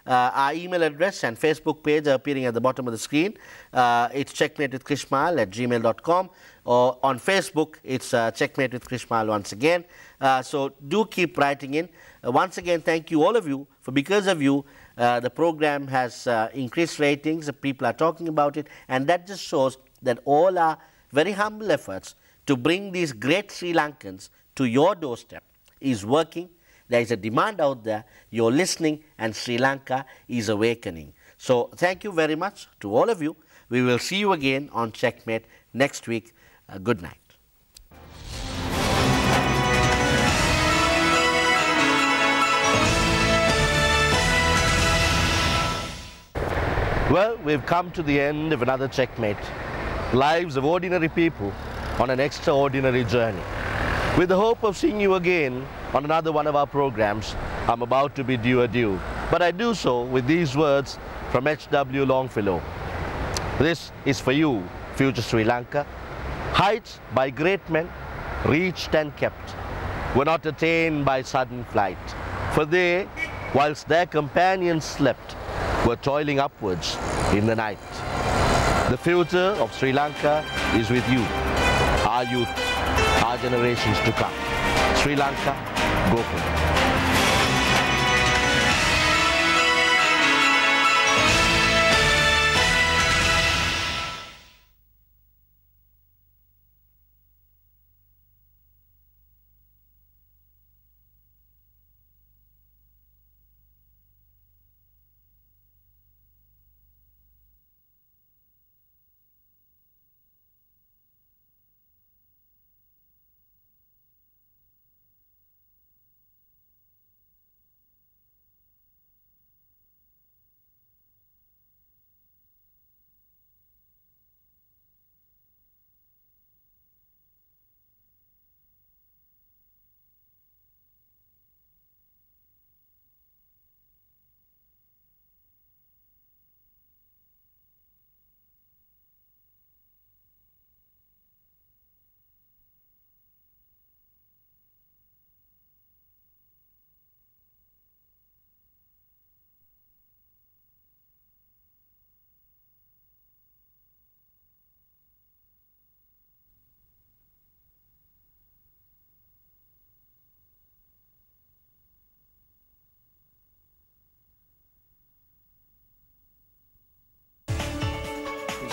Our email address and Facebook page are appearing at the bottom of the screen. It's checkmatewithkrishmal@gmail.com, or on Facebook, it's Checkmate with Krishmal once again. So do keep writing in. Once again, thank you, all of you, for because of you, the program has increased ratings, people are talking about it, and that just shows that all our very humble efforts to bring these great Sri Lankans to your doorstep is working. There is a demand out there, you're listening, and Sri Lanka is awakening. So thank you very much to all of you. We will see you again on Checkmate next week. Good night. Well, we've come to the end of another Checkmate. Lives of ordinary people on an extraordinary journey. With the hope of seeing you again on another one of our programs, I'm about to bid you adieu. But I do so with these words from H.W. Longfellow. This is for you, future Sri Lanka. Heights by great men, reached and kept, were not attained by sudden flight. For they, whilst their companions slept, were toiling upwards in the night. The future of Sri Lanka is with you, our youth, our generations to come. Sri Lanka, go for it.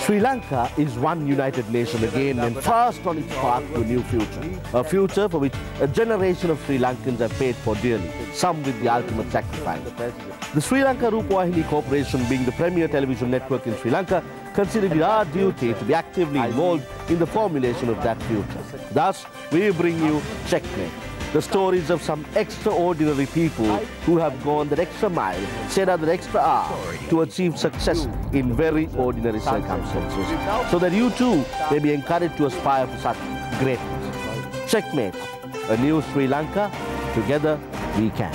Sri Lanka is one united nation again and fast on its path to a new future. A future for which a generation of Sri Lankans have paid for dearly, some with the ultimate sacrifice. The Sri Lanka Rupawahini Corporation, being the premier television network in Sri Lanka, considered it our duty to be actively involved in the formulation of that future. Thus, we bring you Checkmate, the stories of some extraordinary people who have gone that extra mile, set out that extra hour to achieve success in very ordinary circumstances, so that you too may be encouraged to aspire for such greatness. Checkmate, a new Sri Lanka, together we can.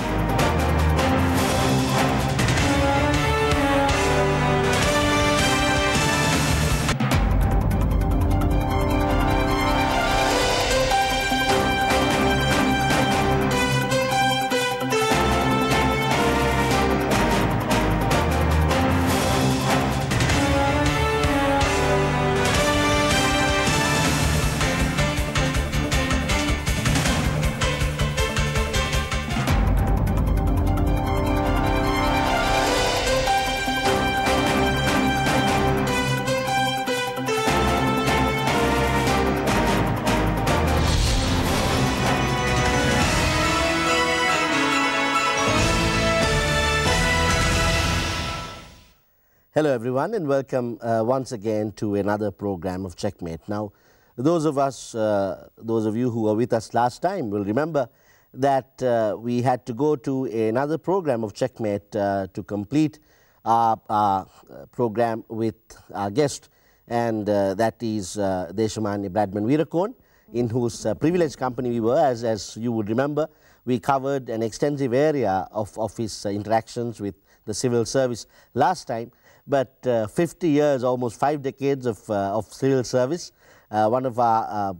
Hello everyone, and welcome once again to another program of Checkmate. Now, those of you who were with us last time will remember that we had to go to another program of Checkmate to complete our program with our guest, and that is Deshamani Bradman Weerakon, in whose privileged company we were. As you would remember, we covered an extensive area of his interactions with the civil service last time. But 50 years, almost 5 decades of civil service, one of our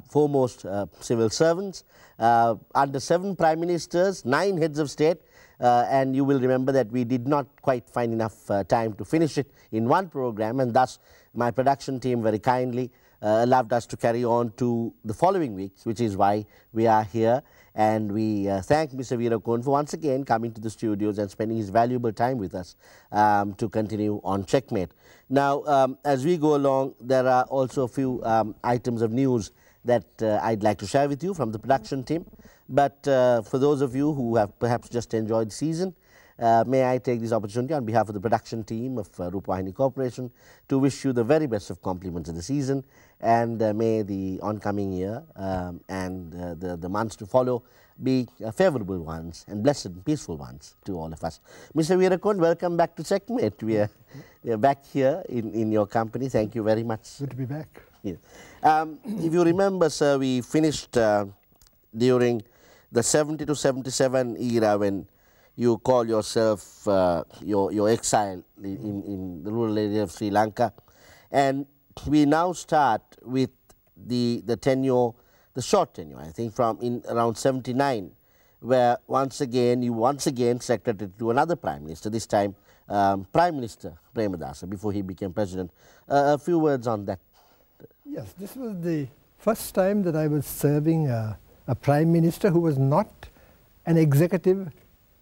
foremost civil servants, under 7 prime ministers, 9 heads of state, And you will remember that we did not quite find enough time to finish it in one program, and thus my production team very kindly allowed us to carry on to the following week, which is why we are here. And we thank Mr. Veerakon for once again coming to the studios and spending his valuable time with us to continue on Checkmate. Now, as we go along, there are also a few items of news that I'd like to share with you from the production team. But for those of you who have perhaps just enjoyed the season, may I take this opportunity on behalf of the production team of Rupavahini Corporation to wish you the very best of compliments of the season, and may the oncoming year and the months to follow be favourable ones and blessed and peaceful ones to all of us. Mr. Veerakon, welcome back to Checkmate. We are back here in your company. Thank you very much. Good to be back. Yes. If you remember, sir, we finished during the 70 to 77 era when you call yourself your exile in the rural area of Sri Lanka, and we now start with the tenure, the short tenure, I think, from in around 79, where once again you secretary to another prime minister, this time Prime Minister Premadasa, before he became president. A few words on that. Yes, this was the first time that I was serving a prime minister who was not an executive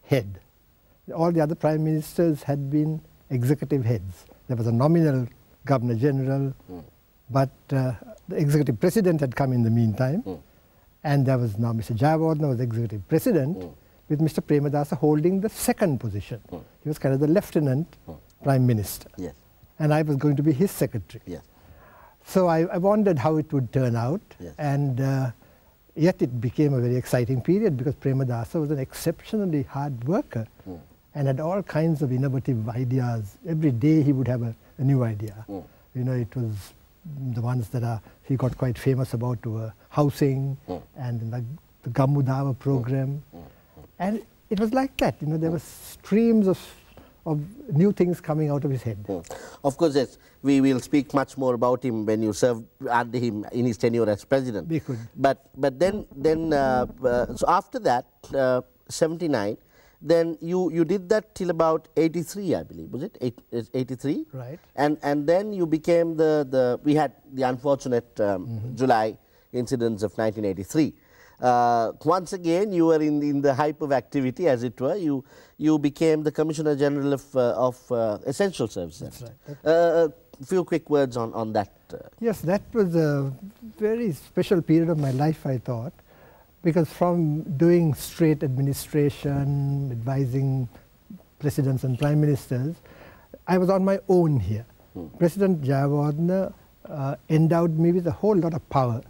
head. All the other prime ministers had been executive heads. There was a nominal governor general, but the executive president had come in the meantime, and there was now Mr. Jayawardena was executive president, with Mr. Premadasa holding the second position. He was kind of the lieutenant prime minister, Yes. and I was going to be his secretary. Yes. So I wondered how it would turn out, Yes. and yet it became a very exciting period because Premadasa was an exceptionally hard worker and had all kinds of innovative ideas. Every day he would have a new idea. You know, it was the ones that he got quite famous about were housing and the Gammudava program. And it was like that, you know, there were streams of new things coming out of his head. Of course, yes, we will speak much more about him when you served under him in his tenure as president. We could. But then so after that, 79, then you did that till about 83, I believe, was it? 83? Right. And then you became we had the unfortunate July incidents of 1983. Once again, you were in the hype of activity, as it were. You became the Commissioner General of Essential Services. That's right. A few quick words on that. Yes, that was a very special period of my life, I thought, because from doing straight administration, advising presidents and prime ministers, I was on my own here. President Jayawardena endowed me with a whole lot of power.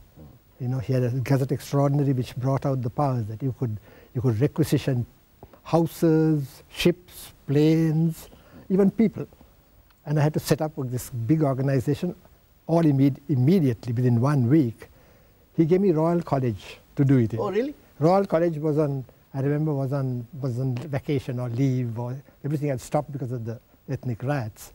You know, he had a Gazette Extraordinary which brought out the powers that you could requisition houses, ships, planes, even people. And I had to set up this big organization all immediately within 1 week. He gave me Royal College to do it in. Oh, really? Royal College was on vacation or leave, or everything had stopped because of the ethnic riots.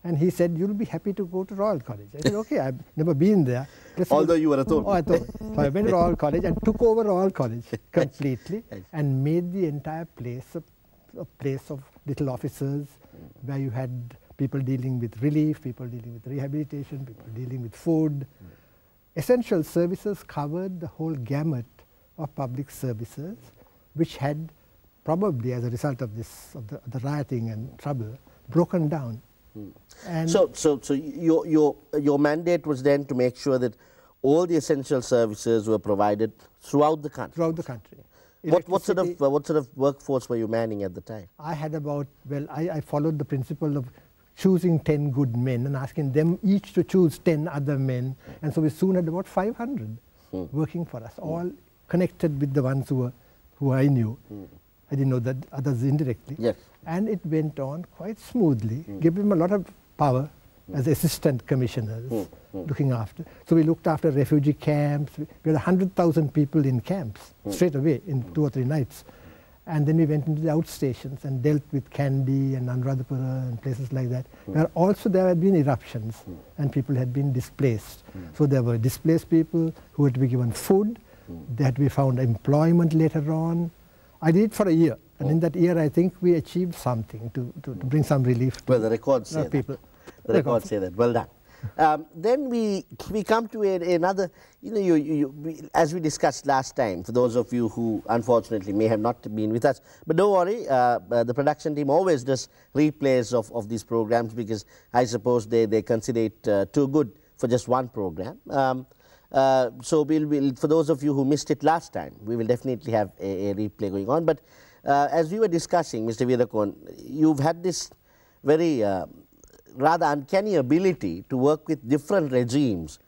And he said, you'll be happy to go to Royal College. I said, okay, I've never been there. Although you were a thought. Oh, I thought. So I went to Royal College and took over Royal College completely and made the entire place a place of little offices where you had people dealing with relief, people dealing with rehabilitation, people dealing with food. Essential services covered the whole gamut of public services, which had probably, as a result of the rioting and trouble, broken down. And so your mandate was then to make sure that all the essential services were provided throughout the country. Throughout the country. What sort of workforce were you manning at the time? I had I followed the principle of choosing 10 good men and asking them each to choose 10 other men, and so we soon had about 500 working for us, all connected with the ones who I knew. I didn't know that others indirectly. Yes. And it went on quite smoothly, gave them a lot of power as assistant commissioners looking after. So we looked after refugee camps. We had 100,000 people in camps straight away in 2 or 3 nights. And then we went into the outstations and dealt with Kandy and Anuradhapura and places like that. Where also there had been eruptions and people had been displaced. So there were displaced people who had to be given food. They had to be found employment later on. I did it for a year. And in that year, I think we achieved something to bring some relief to the records say people. The records say that. Well done. Then we come to another, as we discussed last time, for those of you who unfortunately may have not been with us, but don't worry, the production team always does replays of these programs, because I suppose they consider it too good for just one program. So we'll, for those of you who missed it last time, we will definitely have a replay going on. But as we were discussing, Mr. Veerakon, you've had this very rather uncanny ability to work with different regimes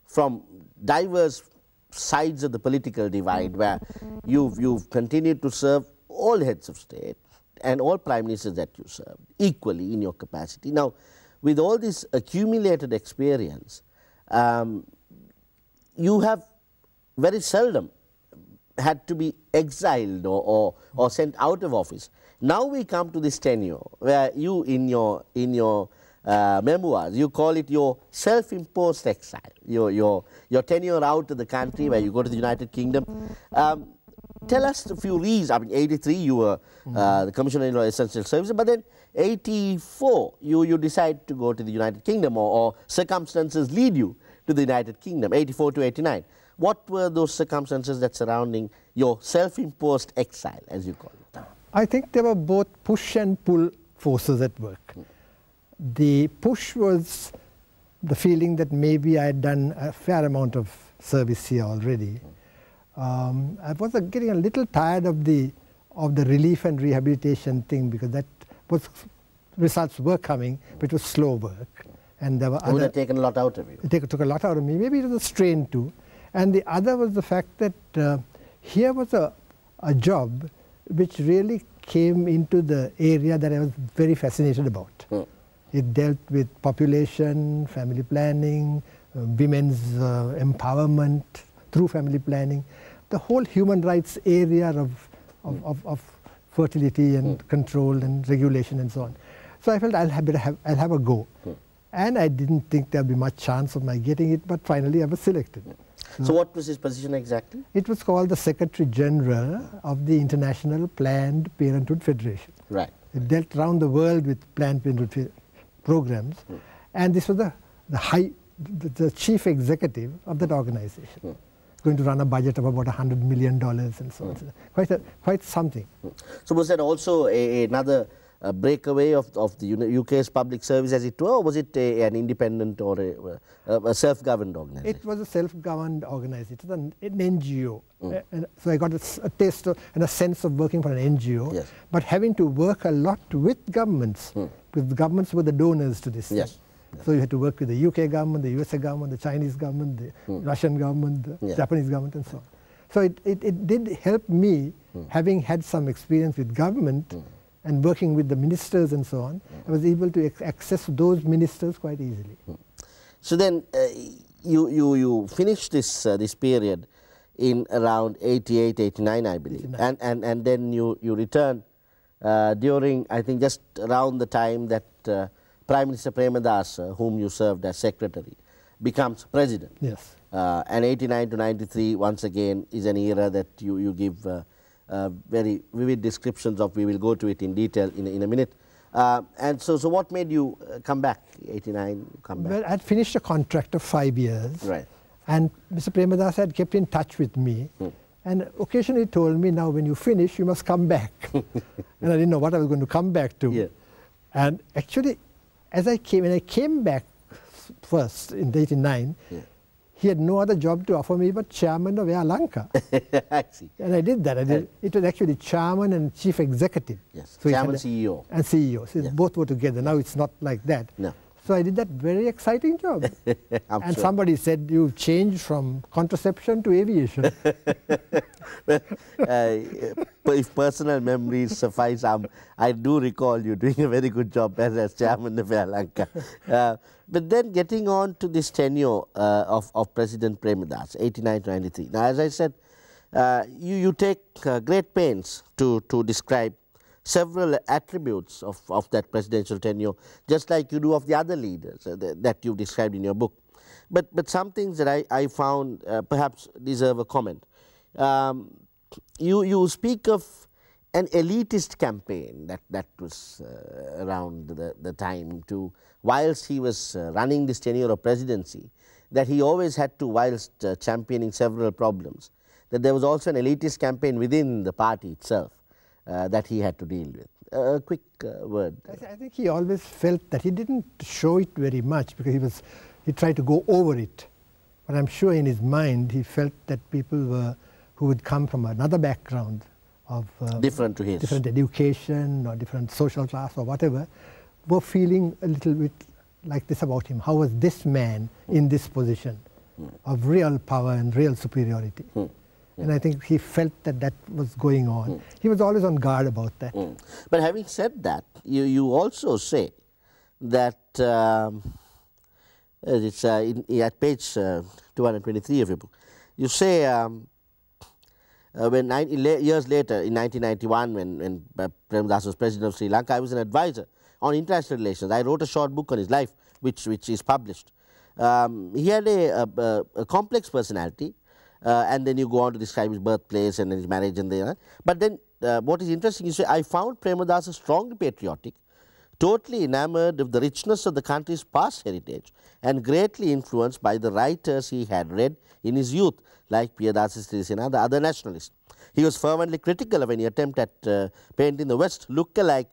from diverse sides of the political divide, where you've continued to serve all heads of state and all prime ministers that you served equally in your capacity. Now, with all this accumulated experience, you have very seldom had to be exiled or sent out of office. Now we come to this tenure where you, in your memoirs, you call it your self-imposed exile, your tenure out of the country, where you go to the United Kingdom. Tell us a few reasons. I mean, 83 you were the Commissioner in Essential Services, but then 84 you decide to go to the United Kingdom, or circumstances lead you to the United Kingdom, 84 to 89. What were those circumstances that surrounding your self-imposed exile, as you call it? I think there were both push and pull forces at work. The push was the feeling that maybe I had done a fair amount of service here already. I was getting a little tired of the relief and rehabilitation thing, because that was, results were coming, but it was slow work. And there were it would have taken a lot out of you. It took a lot out of me. Maybe it was a strain too. And the other was the fact that here was a job which really came into the area that I was very fascinated about. It dealt with population, family planning, women's empowerment through family planning, the whole human rights area of fertility and control and regulation and so on. So I felt I'll have a go. And I didn't think there'd be much chance of my getting it, but finally I was selected. So what was his position exactly? It was called the Secretary General of the International Planned Parenthood Federation. Right. It dealt around the world with Planned Parenthood programs, and this was the chief executive of that organization. Going to run a budget of about $100 million and so on. Quite something. So was that also another breakaway of the UK's public service, as it were, or was it an independent or a self-governed organization? It was a self-governed organization. It was an NGO. And so I got a taste of, and a sense of working for an NGO, yes. But having to work a lot with governments, because the governments were the donors to this yes. thing. So you had to work with the UK government, the USA government, the Chinese government, the Russian government, the Japanese government, and so on. So it did help me, having had some experience with government, and working with the ministers and so on, I was able to access those ministers quite easily. So then you finished this period in around 88, 89, I believe, 89. And then you returned during, I think, just around the time that Prime Minister Premadasa, whom you served as secretary, becomes president. Yes. And 89 to 93, once again, is an era that you give very vivid descriptions of. We will go to it in detail in a minute. And so what made you come back, 89, come back? Well, I'd finished a contract of 5 years. Right. And Mr. Premadasa had kept in touch with me. And occasionally told me, now when you finish, you must come back. And I didn't know what I was going to come back to. Yeah. And actually, when I came back first in 89, he had no other job to offer me but chairman of Air Lanka. I see. And I did that. It was actually chairman and chief executive. Yes, so chairman, CEO. And CEO. So both were together. Now it's not like that. No. So I did that very exciting job. And sure. Somebody said, you've changed from contraception to aviation. Well, if personal memories suffice, I do recall you doing a very good job as chairman of Air Lanka. But then getting on to this tenure of President Premadasa, 89 to 93. Now, as I said, you take great pains to describe several attributes of that presidential tenure, just like you do of the other leaders that you've described in your book. But some things that I found perhaps deserve a comment. You speak of an elitist campaign that was around the time to, whilst he was running this tenure of presidency, that he always had to, whilst championing several problems, that there was also an elitist campaign within the party itself that he had to deal with. A quick word. I think he always felt that he didn't show it very much because he tried to go over it. But I'm sure in his mind he felt that people who would come from another background of different to his, different education or different social class or whatever, were feeling a little bit like this about him. How was this man in this position of real power and real superiority? And I think he felt that that was going on. He was always on guard about that. But having said that, you also say that it's at page 223 of your book, you say when years later, in 1991, when Premadasa was president of Sri Lanka, I was an advisor on international relations. I wrote a short book on his life, which is published. He had a complex personality, and then you go on to describe his birthplace and his marriage and the. But then, what is interesting is, I found Premadasa strongly patriotic, totally enamored of the richness of the country's past heritage, and greatly influenced by the writers he had read in his youth, like Piyadasi Sirisena, the other nationalists. He was fervently critical of any attempt at painting the West look like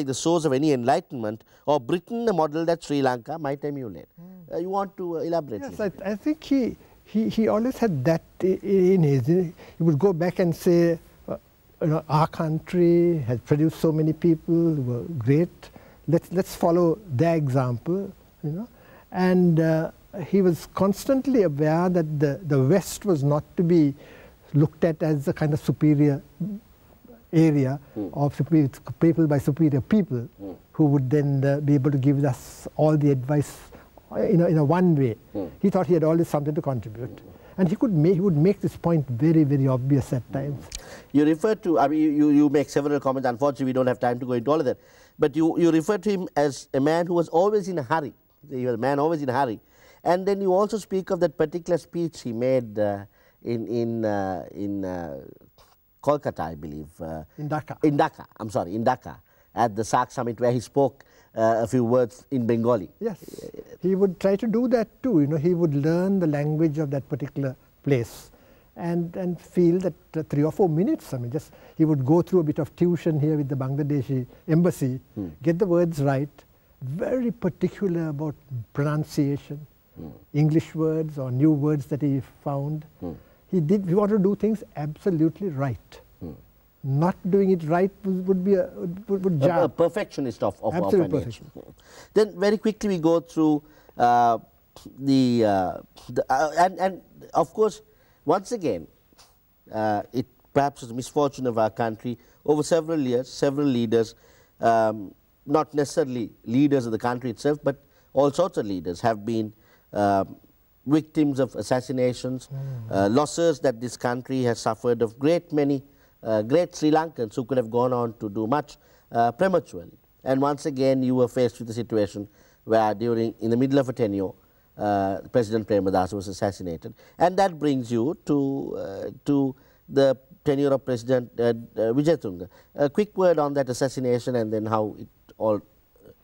the source of any enlightenment, or Britain a model that Sri Lanka might emulate. You want to elaborate? Yes, I think he always had that in his. He would go back and say, our country has produced so many people who were great. Let's follow their example, And he was constantly aware that the West was not to be looked at as a kind of superior area of people by superior people who would then be able to give us all the advice in a one way. He thought he had always something to contribute. And he would make this point very, very obvious at times. You refer to, I mean, you make several comments. Unfortunately, we don't have time to go into all of that. But you refer to him as a man who was always in a hurry. He was a man always in a hurry. And then you also speak of that particular speech he made in Kolkata, I believe. In Dhaka. In Dhaka, at the SAARC summit, where he spoke a few words in Bengali. Yes, he would try to do that too. He would learn the language of that particular place and feel that 3 or 4 minutes, he would go through a bit of tuition here with the Bangladeshi embassy, get the words right, very particular about pronunciation, English words or new words that he found. He wanted to do things absolutely right. Not doing it right would jar. A perfectionist of absolute perfection. Then very quickly we go through and of course, once again, it perhaps is a misfortune of our country. Over several years, several leaders, not necessarily leaders of the country itself, but all sorts of leaders have been victims of assassinations, losses that this country has suffered of great many great Sri Lankans who could have gone on to do much prematurely. And once again, you were faced with a situation where in the middle of a tenure, President Premadasa was assassinated. And that brings you to the tenure of President Wijayatunga. A quick word on that assassination and then how it all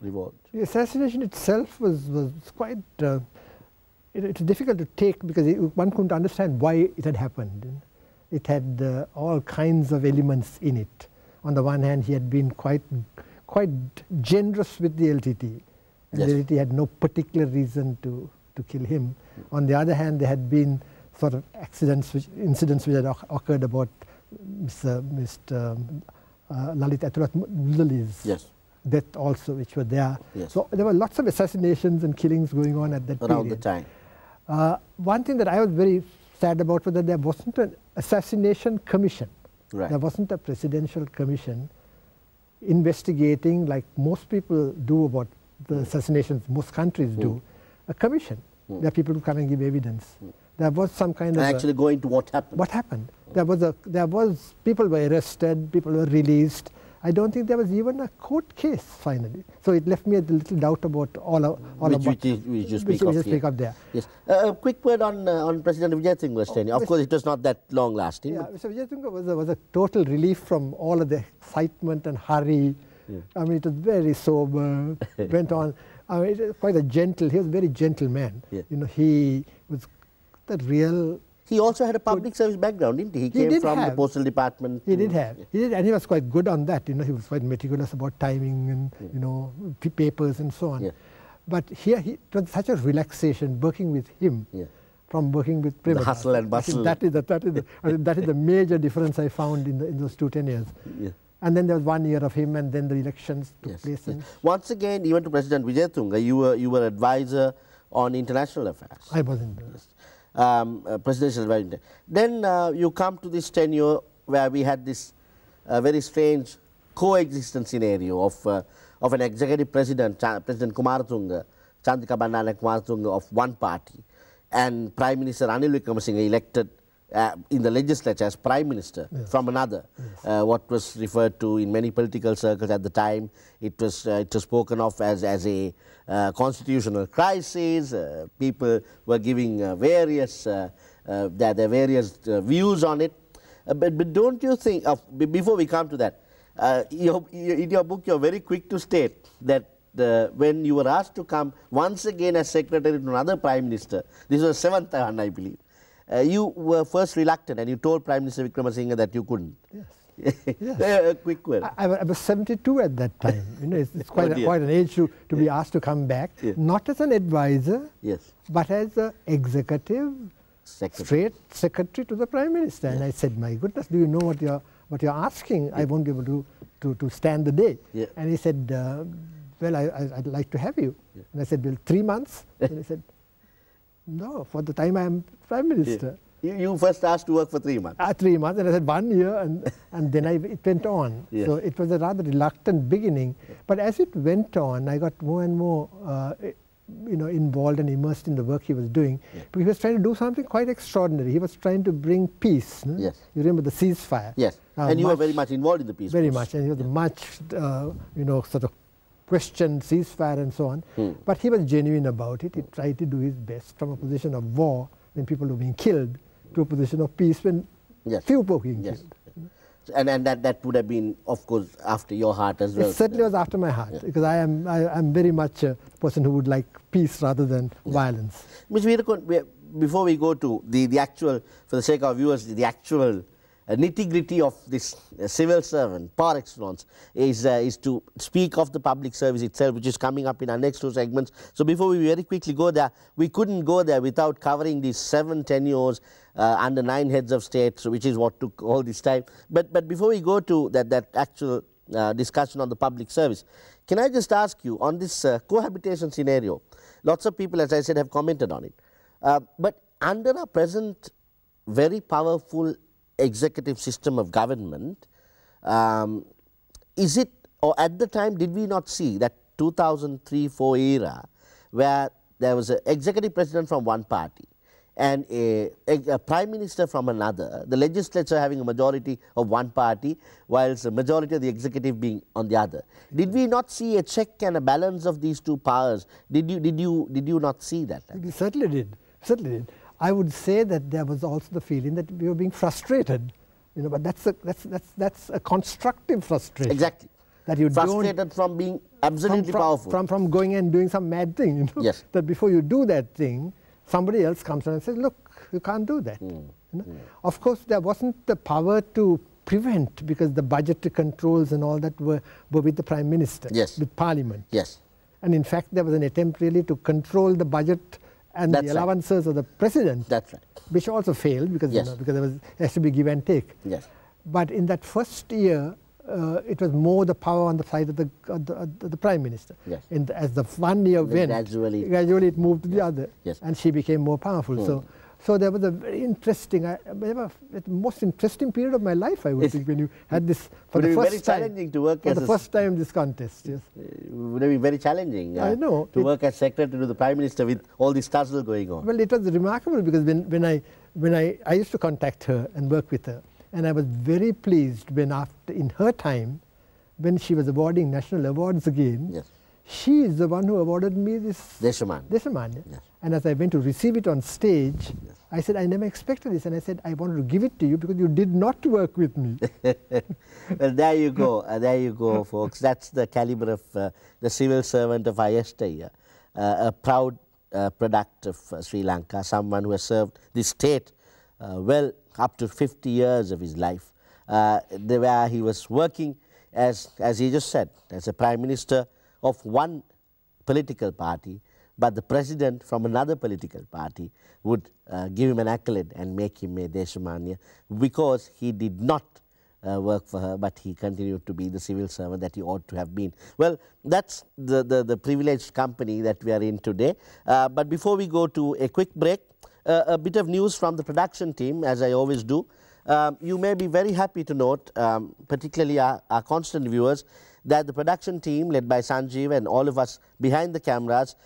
revolved. The assassination itself was quite, it's difficult to take because one couldn't understand why it had happened. It had all kinds of elements in it. On the one hand, he had been quite generous with the LTT. And yes. The LTT had no particular reason to kill him. On the other hand, there had been sort of incidents which had occurred about Mr. Lalit Athurat Mudali's death also, which were there. Yes. So there were lots of assassinations and killings going on at that period. Around the time. One thing that I was very sad about was that there wasn't an assassination commission. Right. There wasn't a presidential commission investigating, like most people do about the assassinations most countries do, a commission. There are people who come and give evidence. There was some kind of actually going to what happened. What happened? There was people were arrested, people were released, I don't think there was even a court case finally. So it left me a little doubt about which you speak of there. Yes. A quick word on President Wijayatunga's tenure. Of course, it was not that long lasting. Yeah, Mr. Wijayatunga was a total relief from all of the excitement and hurry. Yeah. I mean, it was very sober, went on. I mean, it was quite a gentle, he was a very gentle man. Yeah. You know, he was the real... He also had a public service background, didn't he? He came from the postal department. He did have. He did, and he was quite good on that. You know, he was quite meticulous about timing and, you know, papers and so on. Yeah. But here, it was such a relaxation working with him from working with Prema. The hustle and bustle. That is the major difference I found in those 2 tenures. Yeah. And then there was 1 year of him, and then the elections took place. Yes. Once again, even to President Wijayatunga, you were advisor on international affairs. I was in the presidential advisor. Then you come to this tenure where we had this very strange coexistence scenario of an executive president, President Kumaratunga, Chandrika Bandaranaike Kumaratunga of one party, and Prime Minister Ranil Wickremesinghe elected in the legislature as Prime Minister from another. What was referred to in many political circles at the time, it was spoken of as a constitutional crisis. People were giving various their various views on it. But don't you think, before we come to that, in your book you're very quick to state that when you were asked to come once again as secretary to another Prime Minister, this was the 7th time, I believe, you were first reluctant and you told Prime Minister Wickremesinghe that you couldn't. Yes. Yes. A quick word. I was 72 at that time. You know, it's quite, quite an age to be asked to come back, not as an advisor, but as an executive, straight secretary to the Prime Minister. And I said, my goodness, do you know what you're asking? I won't be able to stand the day. And he said, well, I'd like to have you. And I said, well, 3 months? And he said, no, for the time I am Prime Minister. You first asked to work for 3 months. 3 months, and I said 1 year, and then it went on. So it was a rather reluctant beginning. But as it went on, I got more and more involved and immersed in the work he was doing. But he was trying to do something quite extraordinary. He was trying to bring peace. No? Yes. You remember the ceasefire? Yes. And you were very much involved in the peace process. Very much, and he was much, sort of questioned ceasefire and so on. But he was genuine about it. He tried to do his best from a position of war when people were being killed to a position of peace when few were being killed. And that would have been, of course, after your heart as well. It certainly was after my heart, because I'm very much a person who would like peace rather than violence. Ms. Veerakon, before we go to the actual, for the sake of viewers, the actual nitty-gritty of this civil servant, par excellence, is to speak of the public service itself, which is coming up in our next 2 segments. So before we very quickly go there, we couldn't go there without covering these 7 tenures under 9 heads of state, which is what took all this time. But before we go to that actual discussion on the public service, can I just ask you, on this cohabitation scenario, lots of people, as I said, have commented on it. But under our present very powerful executive system of government, is it, or at the time did we not see that 2003-04 era where there was an executive president from one party and a prime minister from another, the legislature having a majority of one party whilst the majority of the executive being on the other? Did we not see a check and a balance of these 2 powers? Did you not see that? We certainly did. Certainly did. I would say that there was also the feeling that we were being frustrated, but that's a constructive frustration. Exactly. That you frustrated from being absolutely powerful. From going and doing some mad thing, Yes. That before you do that thing, somebody else comes and says, look, you can't do that. Of course, there wasn't the power to prevent, because the budgetary controls and all that were with the Prime Minister, with Parliament. Yes. And in fact, there was an attempt really to control the budget and the allowances of the President. That's right. Which also failed because, because there has to be give and take. Yes. But in that first year, it was more the power on the side of the Prime Minister. Yes. And as the 1 year went, gradually it moved to the other. Yes. And she became more powerful. So there was a very interesting, the most interesting period of my life, I would think, when you had this for the first time. Challenging to work for the first time this contest. Yes. It would have been very challenging. I know. To work as secretary to the Prime Minister with all this tussle going on. Well, it was remarkable because when I used to contact her and work with her, and I was very pleased when in her time, when she was awarding national awards again, Yes. she is the one who awarded me this Deshamanya. Deshamanya. Yes. And as I went to receive it on stage, I said, I never expected this. And I said, I wanted to give it to you because you did not work with me. Well, there you go, folks. That's the caliber of the civil servant of Ayesthaya, a proud product of Sri Lanka, someone who has served the state well up to 50 years of his life, where he was working as he just said, as a prime minister of one political party, but the president from another political party would give him an accolade and make him a Deshamanya because he did not work for her, but he continued to be the civil servant that he ought to have been. Well, that's the privileged company that we are in today. But before we go to a quick break, a bit of news from the production team, as I always do. You may be very happy to note, particularly our constant viewers, that the production team led by Sanjeev and all of us behind the cameras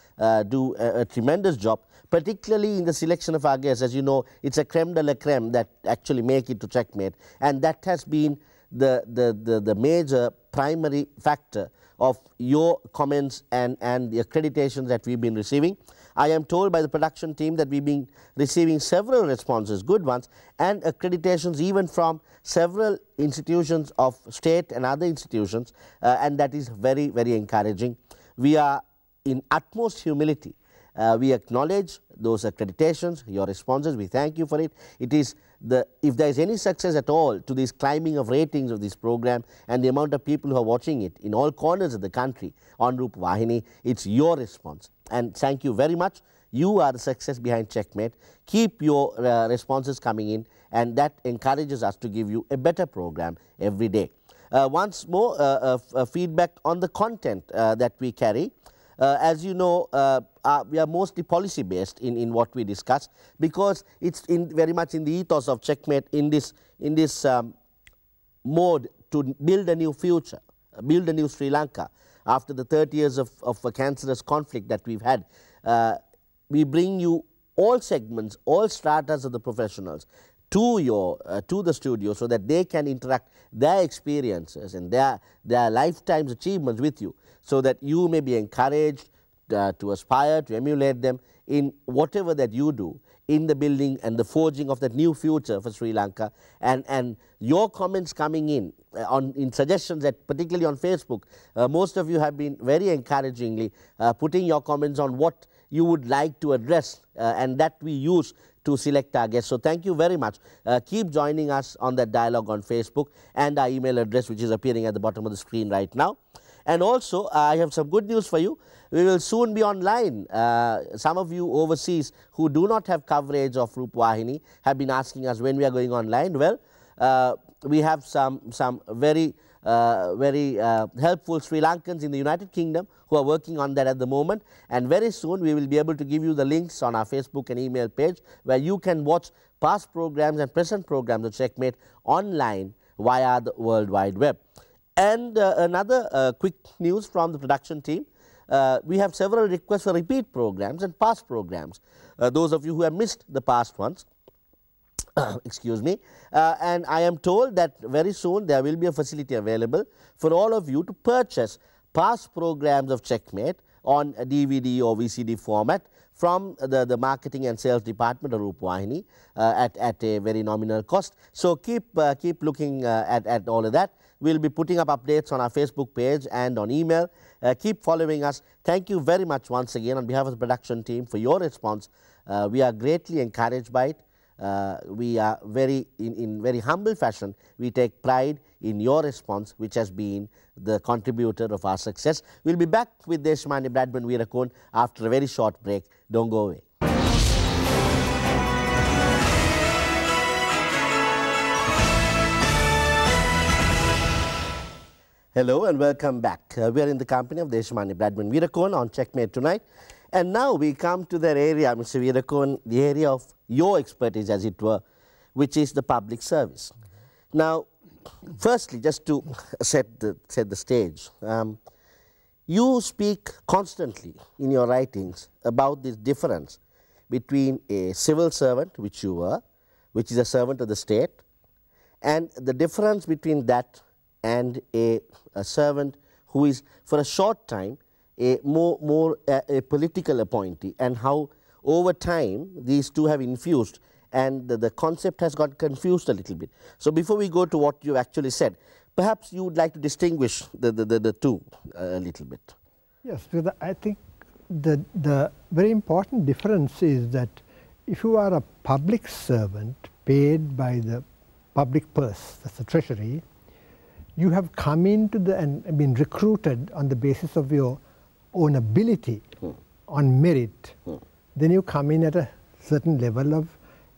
do a tremendous job, particularly in the selection of our guests. As you know, it's a creme de la creme that actually make it to Checkmate, and that has been the major primary factor of your comments and the accreditations that we've been receiving. I am told by the production team that we've been receiving several responses, good ones, and accreditations even from several institutions of state and other institutions, and that is very, very encouraging. We are in utmost humility. We acknowledge those accreditations, your responses. We thank you for it. It is if there is any success at all to this climbing of ratings of this program and the amount of people who are watching it in all corners of the country on Rupavahini, it's your response. And thank you very much. You are the success behind Checkmate. Keep your responses coming in, and that encourages us to give you a better program every day. Once more, feedback on the content that we carry. As you know, we are mostly policy based in what we discuss, because it's very much in the ethos of Checkmate in this mode to build a new future, build a new Sri Lanka. After the 30 years of a cancerous conflict that we've had, we bring you all segments, all stratas of the professionals to the studio so that they can interact their experiences and their lifetime's achievements with you, so that you may be encouraged to aspire, to emulate them in whatever that you do in the building and the forging of that new future for Sri Lanka. And your comments coming in suggestions, that particularly on Facebook, most of you have been very encouragingly putting your comments on what you would like to address, and that we use to select our guests. So thank you very much. Keep joining us on that dialogue on Facebook, and our email address, which is appearing at the bottom of the screen right now. And also, I have some good news for you. We will soon be online. Some of you overseas who do not have coverage of Rupavahini have been asking us when we are going online. Well, we have some very helpful Sri Lankans in the United Kingdom who are working on that at the moment, and very soon we will be able to give you the links on our Facebook and email page where you can watch past programs and present programs of Checkmate online via the World Wide Web. And another quick news from the production team. We have several requests for repeat programs and past programs. Those of you who have missed the past ones, excuse me, and I am told that very soon there will be a facility available for all of you to purchase past programs of Checkmate on a DVD or VCD format from the marketing and sales department of Rupavahini at a very nominal cost. So keep looking at all of that. We'll be putting up updates on our Facebook page and on email. Keep following us. Thank you very much once again on behalf of the production team for your response. We are greatly encouraged by it. We are in very humble fashion, we take pride in your response, which has been the contributor of our success. We'll be back with Deshamanya Bradman Weerakon after a very short break. Don't go away. Hello and welcome back. We are in the company of Deshamanya Bradman Weerakon on Checkmate tonight. And now we come to that area, Mr. Weerakon, the area of your expertise, as it were, which is the public service. Now, firstly, just to set the stage, you speak constantly in your writings about this difference between a civil servant, which you were, which is a servant of the state, and the difference between that and a servant who is for a short time a a political appointee, and how over time these two have infused, and the concept has got confused a little bit. So before we go to what you actually said, perhaps you would like to distinguish the two a little bit. Yes, because I think the very important difference is that if you are a public servant paid by the public purse, that's the treasury, you have come into and been recruited on the basis of your own ability, on merit. Then you come in at a certain level of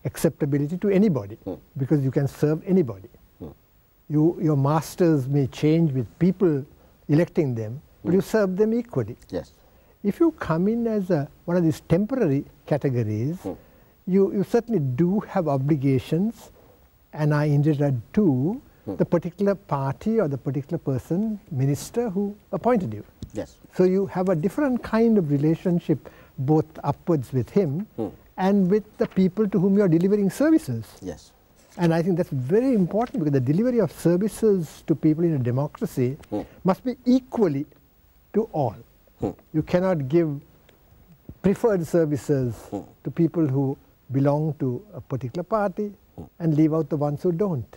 acceptability to anybody, because you can serve anybody. Your masters may change with people electing them, but you serve them equally. Yes. If you come in as one of these temporary categories, you certainly do have obligations and are indebted to the particular party or the particular person, minister, who appointed you. Yes. So you have a different kind of relationship, both upwards with him and with the people to whom you are delivering services. Yes. And I think that's very important, because the delivery of services to people in a democracy must be equally to all. You cannot give preferred services to people who belong to a particular party and leave out the ones who don't.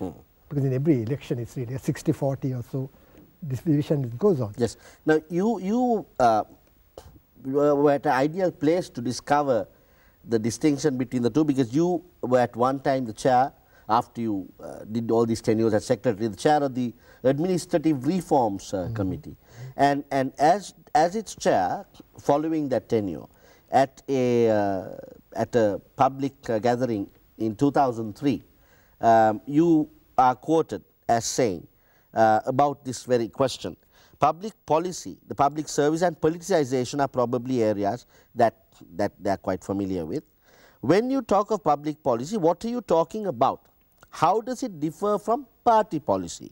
Because in every election it's really a 60-40 or so division that goes on. Yes. Now you were at an ideal place to discover the distinction between the two, because you were at one time the chair, after you did all these tenures as secretary, the chair of the Administrative Reforms Committee. And as its chair, following that tenure, at a public gathering in 2003, you are quoted as saying about this very question: public policy, the public service and politicization are probably areas that they are quite familiar with. When you talk of public policy, what are you talking about? How does it differ from party policy?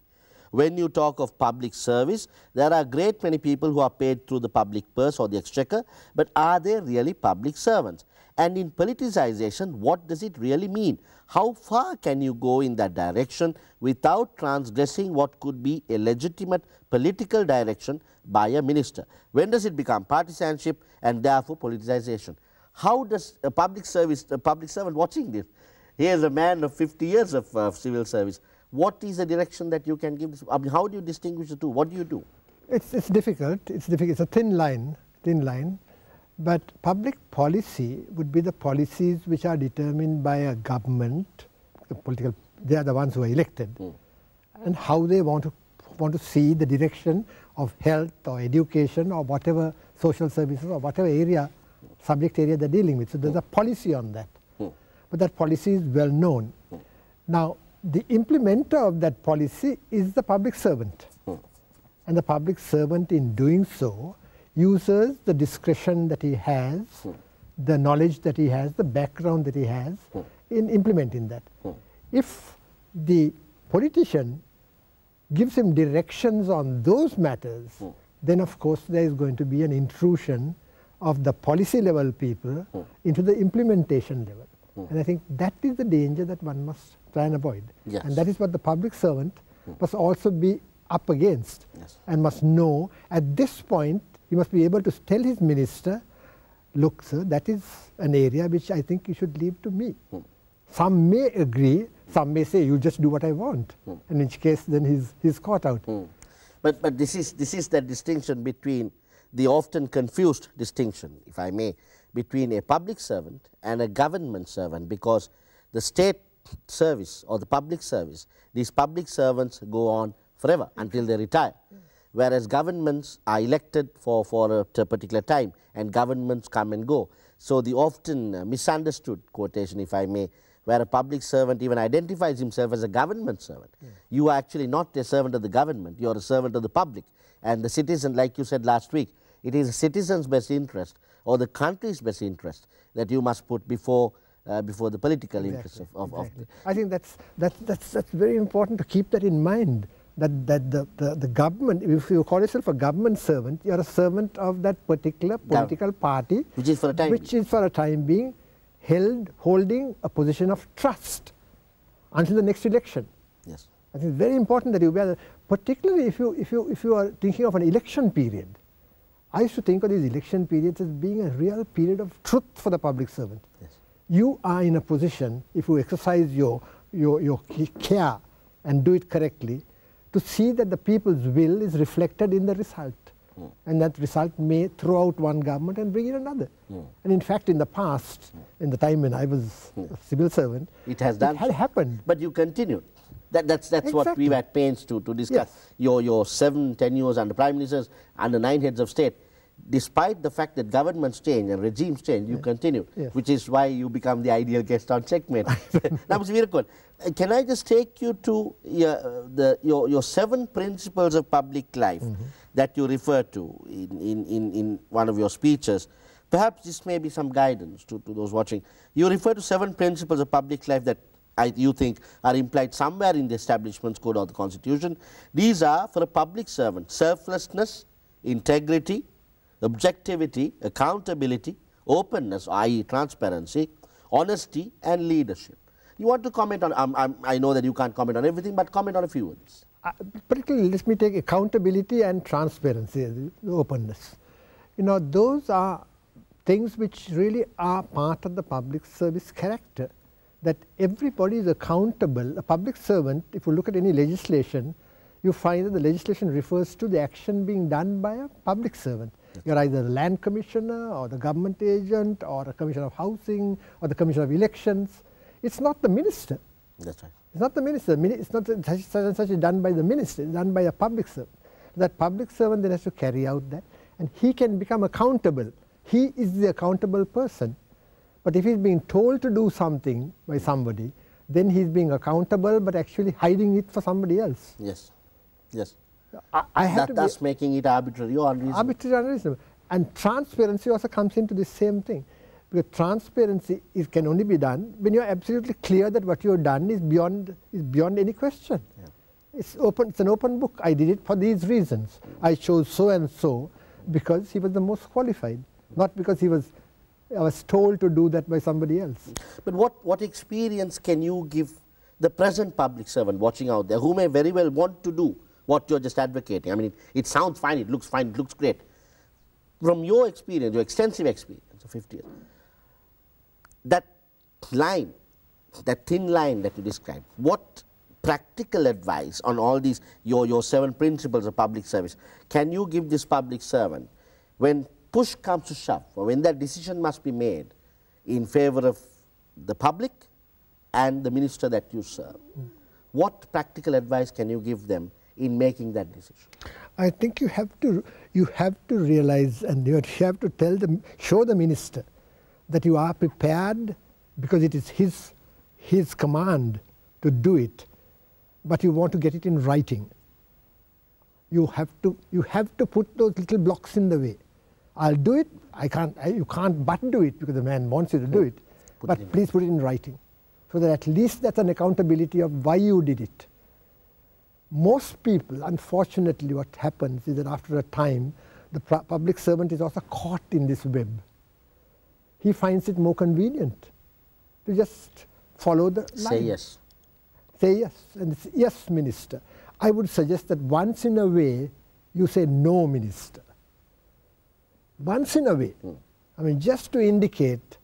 When you talk of public service, there are a great many people who are paid through the public purse or the exchequer, but are they really public servants? And in politicization, what does it really mean? How far can you go in that direction without transgressing what could be a legitimate political direction by a minister? When does it become partisanship and therefore politicization? How does a public servant watching this, here is a man of 50 years of civil service, what is the direction that you can give this? I mean, how do you distinguish the two? What do you do? It's difficult. It's difficult. It's a thin line. But public policy would be the policies which are determined by a government, they are the ones who are elected, and how they want to see the direction of health or education or whatever social services or whatever subject area they're dealing with. So there's a policy on that. But that policy is well known. Now, the implementer of that policy is the public servant. And the public servant, in doing so, uses the discretion that he has, the knowledge that he has, the background that he has in implementing that. If the politician gives him directions on those matters, then of course there is going to be an intrusion of the policy level people into the implementation level. And I think that is the danger that one must try and avoid. Yes. And that is what the public servant must also be up against, and must know at this point. He must be able to tell his minister, look, sir, that is an area which I think you should leave to me. Some may agree, some may say, you just do what I want, in which case then he's caught out. But this is the distinction between the often confused distinction, if I may, between a public servant and a government servant, because the state service or the public service, these public servants go on forever until they retire. Whereas governments are elected for a particular time, and governments come and go. So the often misunderstood quotation, if I may, where a public servant even identifies himself as a government servant. You are actually not a servant of the government, you are a servant of the public. And the citizen, like you said last week, it is a citizen's best interest or the country's best interest that you must put before the political interests of I think that's very important to keep that in mind. That the government, if you call yourself a government servant, you are a servant of that particular political party, which is for a time being holding a position of trust until the next election. Yes. I think it's very important that you bear particularly if you are thinking of an election period. I used to think of these election periods as being a real period of truth for the public servant. Yes. You are in a position, if you exercise your care and do it correctly, to see that the people's will is reflected in the result. And that result may throw out one government and bring in another. And in fact, in the past, in the time when I was a civil servant, it has done. It had happened. But you continued. That's Exactly. what we were at pains to discuss. Yes. Your 7 tenures under prime ministers, under 9 heads of state, despite the fact that governments change and regimes change, you continue, which is why you become the ideal guest on Checkmate. Now, Mr. Veerakoon, can I just take you to your 7 principles of public life that you refer to in one of your speeches? Perhaps this may be some guidance to those watching. You refer to 7 principles of public life that you think are implied somewhere in the Establishment's Code or the Constitution. These are, for a public servant: selflessness, integrity, objectivity, accountability, openness, i.e. transparency, honesty, and leadership. You want to comment on, I know that you can't comment on everything, but comment on a few of these. Particularly, let me take accountability and transparency, the openness. You know, those are things which really are part of the public service character, that everybody is accountable. A public servant, if you look at any legislation, you find that the legislation refers to the action being done by a public servant. You're either the land commissioner or the government agent or a commissioner of housing or the commissioner of elections. It's not the minister. That's right. It's not the minister. It's not such and such is done by the minister. It's done by a public servant. That public servant then has to carry out that, and he can become accountable. He is the accountable person. But if he's being told to do something by somebody, then he's being accountable but actually hiding it for somebody else. Yes. Yes. Thus making it arbitrary or unreasonable. Arbitrary and unreasonable. And transparency also comes into the same thing. Because transparency can only be done when you're absolutely clear that what you've done is beyond any question. Yeah. It's open. It's an open book. I did it for these reasons. I chose so and so because he was the most qualified, not because I was told to do that by somebody else. But what experience can you give the present public servant watching out there who may very well want to do what you're just advocating? I mean, it sounds fine, it looks great. From your experience, your extensive experience of 50 years, that line, that thin line that you described, what practical advice on all these, your 7 principles of public service, can you give this public servant when push comes to shove, or when that decision must be made in favor of the public and the minister that you serve? What practical advice can you give them in making that decision? I think you have to realize, and you have to tell them, show the minister that you are prepared because it is his command to do it, but you want to get it in writing. You have to put those little blocks in the way. I'll do it. You can't but do it because the man wants you to do it. But please put it in writing, so that at least that's an accountability of why you did it. Most people, unfortunately, what happens is that after a time, the public servant is also caught in this web. He finds it more convenient to just follow the line. Say yes. Say yes, and it's yes, minister. I would suggest that once in a way, you say no, minister. Once in a way. I mean, just to indicate,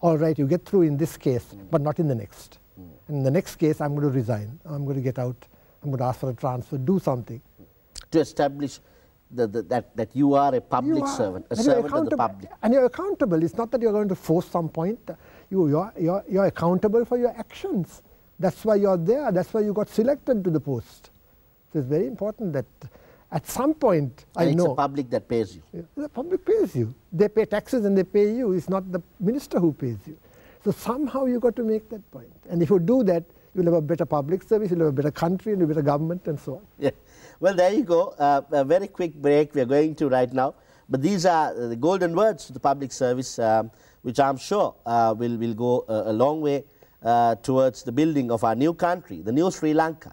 all right, you get through in this case, but not in the next. And in the next case, I'm going to resign. I'm going to get out. I'm going to ask for a transfer, do something. To establish that you are a public servant, a servant of the public. And you're accountable. It's not that you're going to force some point. You're accountable for your actions. That's why you're there. That's why you got selected to the post. So it's very important that at some point, and I know. It's the public that pays you. The public pays you. They pay taxes and they pay you. It's not the minister who pays you. So somehow you got to make that point. And if you do that, you'll have a better public service, you'll have a better country, and a better government, and so on. Yeah. Well, there you go. A very quick break we're going to right now. But these are the golden words to the public service, which I'm sure will go a long way towards the building of our new country, the new Sri Lanka,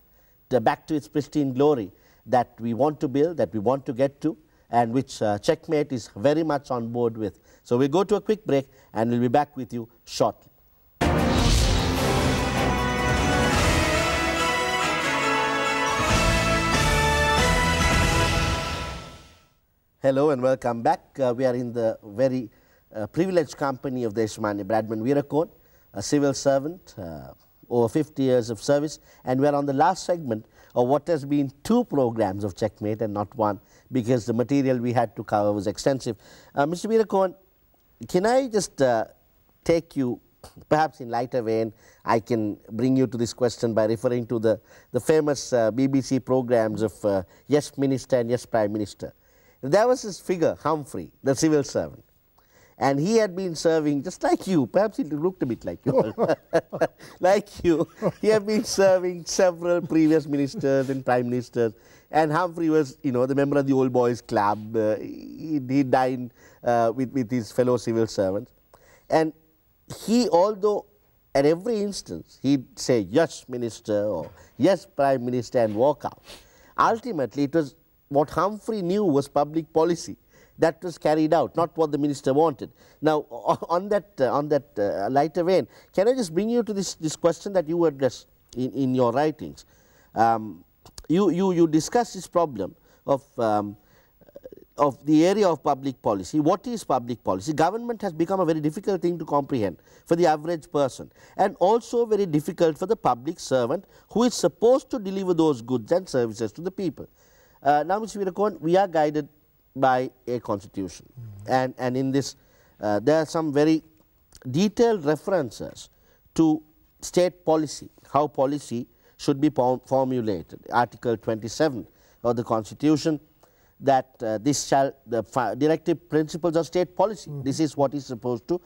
back to its pristine glory that we want to build, that we want to get to, and which Checkmate is very much on board with. So we'll go to a quick break, and we'll be back with you shortly. Hello and welcome back. We are in the very privileged company of Deshmani Bradman Weerakon, a civil servant, over 50 years of service, and we are on the last segment of what has been 2 programs of Checkmate and not 1, because the material we had to cover was extensive. Mr. Weerakon, can I just take you, perhaps in lighter vein, I can bring you to this question by referring to the famous BBC programs of Yes Minister and Yes Prime Minister. There was this figure, Humphrey, the civil servant, and he had been serving just like you, perhaps he looked a bit like you, like you. He had been serving several previous ministers and prime ministers, and Humphrey was, you know, the member of the old boys club. He dined with his fellow civil servants, and he, although at every instance he'd say yes minister or yes prime minister and walk out, ultimately it was what Humphrey knew was public policy that was carried out, not what the minister wanted. Now, on that lighter vein, can I just bring you to this question that you address in your writings? You discuss this problem of the area of public policy. What is public policy? Government has become a very difficult thing to comprehend for the average person, and also very difficult for the public servant who is supposed to deliver those goods and services to the people. Now, Mr. Weerakon, we are guided by a constitution, and in this there are some very detailed references to state policy, how policy should be formulated. Article 27 of the constitution, that the directive principles of state policy. This is what is supposed to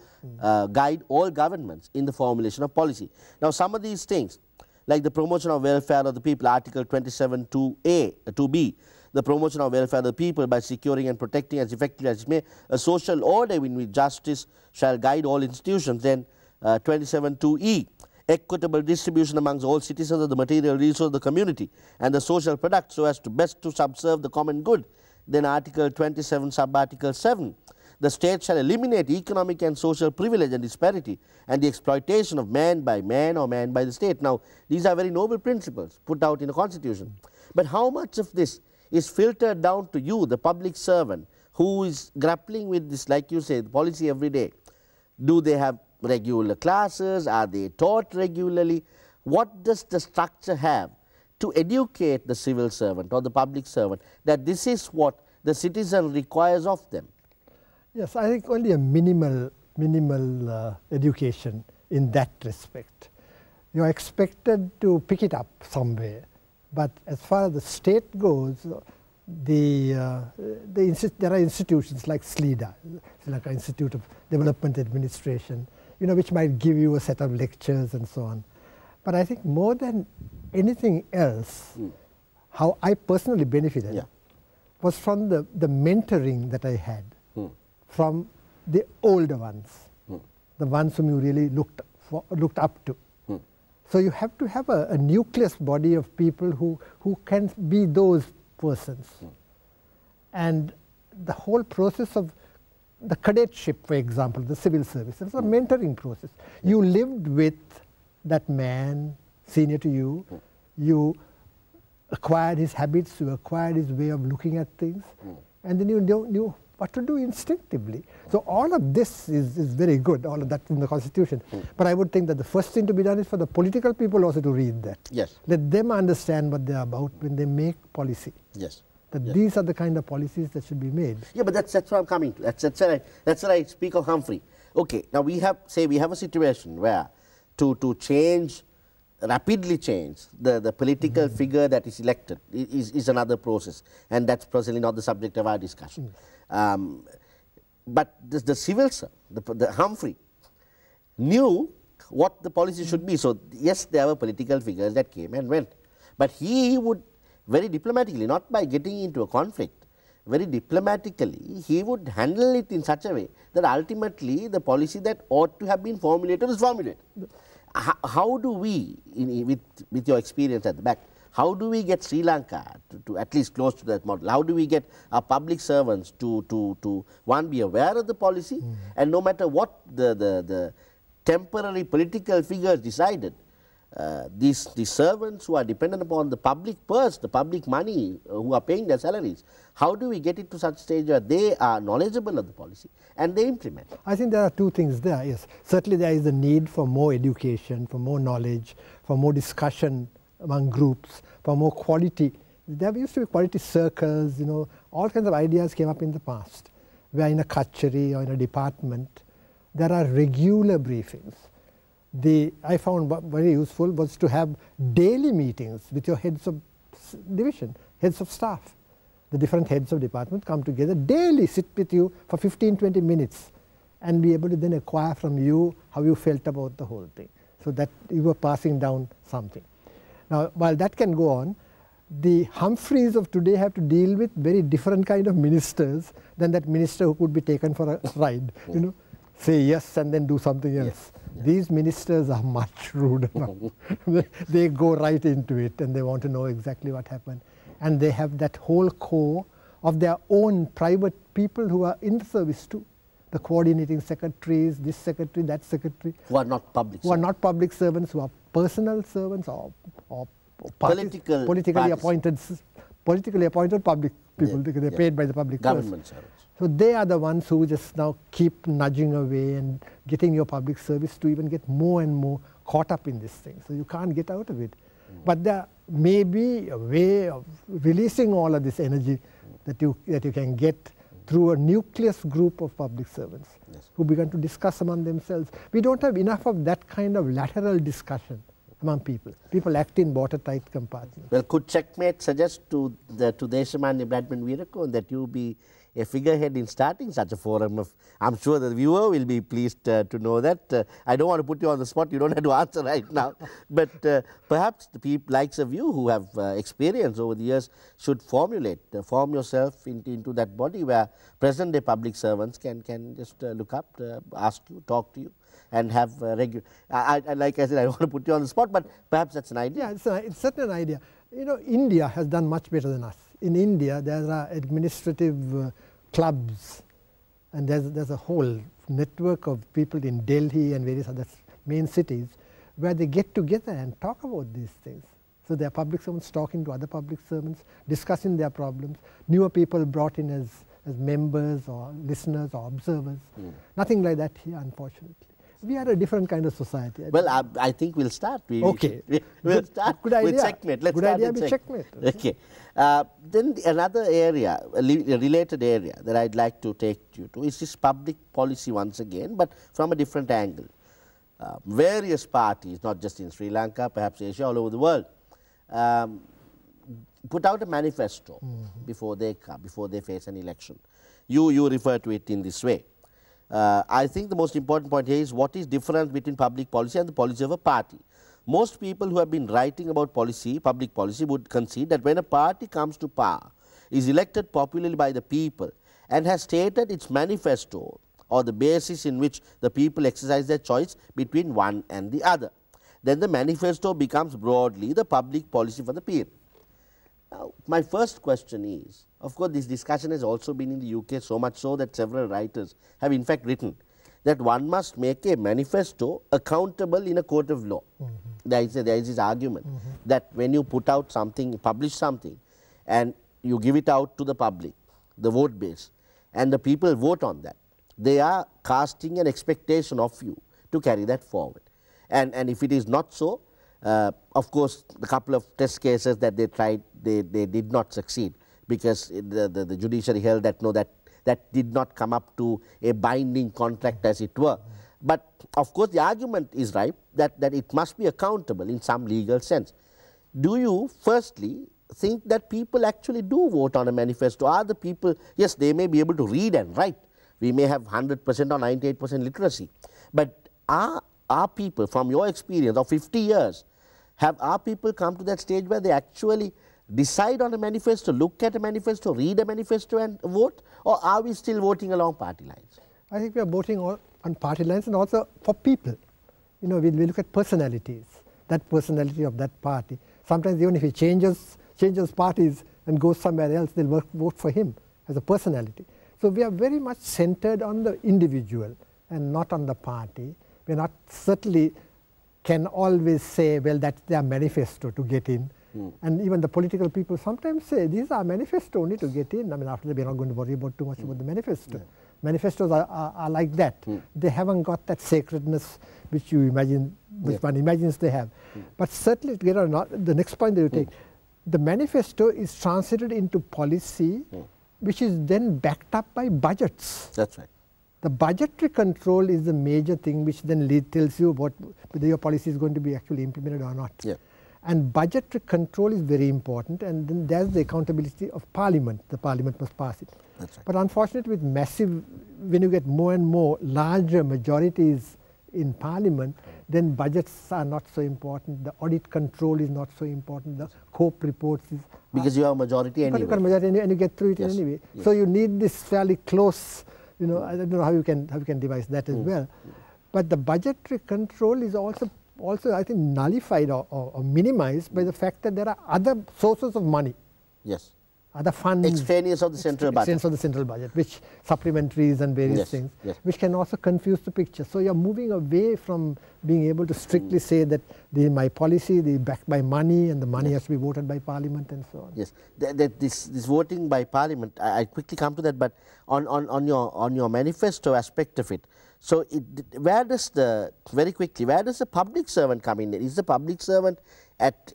guide all governments in the formulation of policy. Now, some of these things, like the promotion of welfare of the people, Article 27 2b, the promotion of welfare of the people by securing and protecting as effectively as it may a social order in which justice shall guide all institutions. Then 27 2e, equitable distribution amongst all citizens of the material resource of the community and the social product so as to best to subserve the common good. Then Article 27 sub-article 7, the state shall eliminate economic and social privilege and disparity and the exploitation of man by man or man by the state. Now, these are very noble principles put out in a constitution. But how much of this is filtered down to you, the public servant, who is grappling with this, like you say, the policy every day? Do they have regular classes? Are they taught regularly? What does the structure have to educate the civil servant or the public servant that this is what the citizen requires of them? Yes, I think only a minimal education in that respect. You are expected to pick it up somewhere, but as far as the state goes, there are institutions like SLIDA, Sri Lanka Institute of Development Administration, you know, which might give you a set of lectures and so on. But I think more than anything else, how I personally benefited was from the mentoring that I had from the older ones, the ones whom you really looked up to. So you have to have a nucleus body of people who can be those persons. And the whole process of the cadetship, for example, the civil service, it's a mentoring process. You lived with that man, senior to you, you acquired his habits, you acquired his way of looking at things, and then you knew what to do instinctively. So all of this is very good, all of that from the Constitution. But I would think that the first thing to be done is for the political people also to read that. Yes. Let them understand what they're about when they make policy. Yes. That these are the kind of policies that should be made. Yeah, but that's what I'm coming to. That's where I speak of Humphrey. Okay, now we have a situation where to rapidly change the political figure that is elected is another process, and that's personally not the subject of our discussion. But the civil servant, the Humphrey, knew what the policy should be. So yes, there were political figures that came and went, but he would very diplomatically, not by getting into a conflict, very diplomatically, he would handle it in such a way that ultimately the policy that ought to have been formulated is formulated. How do we, with your experience at the back, how do we get Sri Lanka to at least close to that model? How do we get our public servants to one, be aware of the policy, and no matter what the temporary political figures decided, these servants who are dependent upon the public purse, the public money, who are paying their salaries, how do we get it to such stage where they are knowledgeable of the policy and they implement? I think there are two things there, yes. Certainly there is a need for more education, for more knowledge, for more discussion among groups, for more quality. There used to be quality circles, you know, all kinds of ideas came up in the past, where in a kachari or in a department, there are regular briefings. I found very useful was to have daily meetings with your heads of division, heads of staff. The different heads of department come together, daily sit with you for 15-20 minutes and be able to then acquire from you how you felt about the whole thing, so that you were passing down something. Now, while that can go on, the Humphreys of today have to deal with very different kind of ministers than that minister who could be taken for a ride, you know, say yes and then do something else. Yes. These ministers are much ruder now. They go right into it and they want to know exactly what happened. And they have that whole core of their own private people who are in the service too. The coordinating secretaries, this secretary, that secretary. Who are not public servants. Who are not public servants, who are personal servants or politically appointed public people, because they're paid by the public government servants. So they are the ones who just now keep nudging away and getting your public service to even get more and more caught up in this thing. So you can't get out of it. But there may be a way of releasing all of this energy that you can get through a nucleus group of public servants who begin to discuss among themselves. We don't have enough of that kind of lateral discussion among people. People act in watertight compartments. Well, could Checkmate suggest to Deshamani Bradman Veerakon that you be a figurehead in starting such a forum? I'm sure the viewer will be pleased to know that. I don't want to put you on the spot, you don't have to answer right now. But perhaps the people likes of you who have experience over the years should form yourself into that body where present-day public servants can just look up, ask you, talk to you, and have regular. Like I said, I don't want to put you on the spot, but perhaps that's an idea. Yeah, it's certainly an idea. You know, India has done much better than us. In India, there are administrative clubs, and there's a whole network of people in Delhi and various other main cities where they get together and talk about these things. So there are public servants talking to other public servants, discussing their problems, newer people brought in as members or listeners or observers. Nothing like that here, unfortunately. We are a different kind of society. Well, I think we'll start. We'll start with Checkmate. Let's start with Checkmate. Okay. Then another area, a related area that I'd like to take you to is this public policy once again, but from a different angle. Various parties, not just in Sri Lanka, perhaps Asia, all over the world, put out a manifesto before they face an election. You refer to it in this way. I think the most important point here is what is different between public policy and the policy of a party. Most people who have been writing about public policy would concede that when a party comes to power, is elected popularly by the people and has stated its manifesto or the basis in which the people exercise their choice between one and the other, then the manifesto becomes broadly the public policy for the period. Now, my first question is, of course, this discussion has also been in the UK, so much so that several writers have in fact written that one must make a manifesto accountable in a court of law. There is this argument that when you put out something, publish something, and you give it out to the public, the vote base, and the people vote on that, they are casting an expectation of you to carry that forward. And if it is not so, of course, the couple of test cases that they tried, they did not succeed, because the judiciary held that no, that did not come up to a binding contract, as it were. But of course, the argument is right that it must be accountable in some legal sense. Do you firstly think that people actually do vote on a manifesto? Are the people, yes, they may be able to read and write. We may have 100% or 98% literacy. But are people, from your experience of 50 years, have our people come to that stage where they actually decide on a manifesto, look at a manifesto, read a manifesto and vote? Or are we still voting along party lines? I think we are voting on party lines and also for people. You know, we look at personalities, that personality of that party. Sometimes even if he changes parties and goes somewhere else, they'll vote for him as a personality. So we are very much centered on the individual and not on the party. We are not certainly can always say, well, that's their manifesto to get in. And even the political people sometimes say, these are manifesto only to get in. I mean, after that, we're not going to worry about too much about the manifesto. Manifestos are like that. They haven't got that sacredness which you imagine, which one imagines they have. But certainly, to get on the next point that you take, the manifesto is translated into policy, which is then backed up by budgets. That's right. The budgetary control is the major thing which then tells you whether your policy is going to be actually implemented or not. Yeah. And budgetary control is very important, and then there's the accountability of Parliament. The Parliament must pass it. That's right. But unfortunately, with massive, when you get more and more larger majorities in Parliament, then budgets are not so important. The audit control is not so important. The COPE reports is... Because you have a majority anyway. You've got a majority and you get through it anyway. Yes. So you need this fairly close, I don't know how you can devise that as well. But the budgetary control is also I think, nullified or minimized by the fact that there are other sources of money. Yes. Other funds. Extraneous of the central budget. Extraneous of the central budget, which supplementaries and various things, which can also confuse the picture. So you're moving away from being able to strictly say that my policy, backed by money, and the money has to be voted by Parliament and so on. Yes. This voting by Parliament, I quickly come to that, but on your manifesto aspect of it, so where does the public servant come in? Is the public servant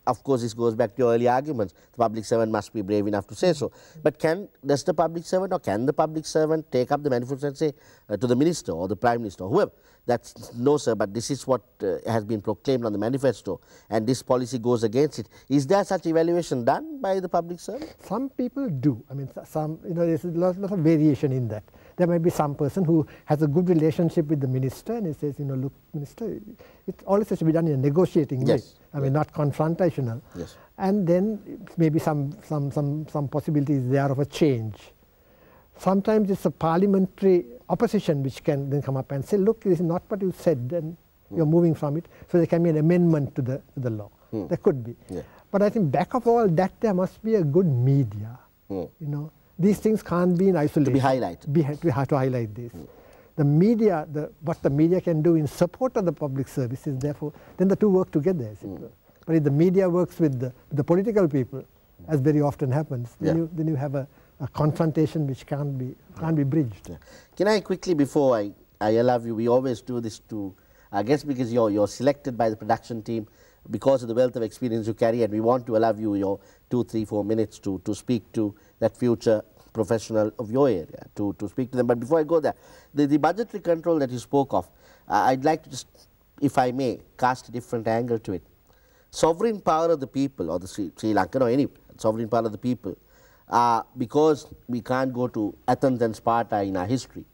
of course this goes back to your early arguments, the public servant must be brave enough to say so, but can the public servant take up the manifesto and say to the minister or the prime minister or whoever, that's no sir, but this is what has been proclaimed on the manifesto and this policy goes against it. Is there such evaluation done by the public servant? Some people do. I mean, there's a lot of variation in that. There might be some person who has a good relationship with the minister and he says, look, minister, it always has to be done in a negotiating way. I mean, not confrontational. Yes. And then maybe some possibilities there of a change. Sometimes it's a parliamentary opposition which can then come up and say, look, this is not what you said, and you're moving from it. So there can be an amendment to the law. There could be. Yeah. But I think back of all that, there must be a good media. These things can't be in isolation. To be highlighted. We have to highlight this. The media, what the media can do in support of the public services, therefore, then the two work together, as it were. But if the media works with the political people, as very often happens, then you have a confrontation which can't be bridged. Yeah. Can I quickly, before I allow you, we always do this to, I guess because you're selected by the production team because of the wealth of experience you carry, and we want to allow you your 2, 3, 4 minutes to speak to that future professional of your area, to speak to them. But before I go there, the budgetary control that you spoke of, I'd like to just, if I may, cast a different angle to it. Sovereign power of the people, or the Sri Lankan or any sovereign power of the people, because we can't go to Athens and Sparta in our history,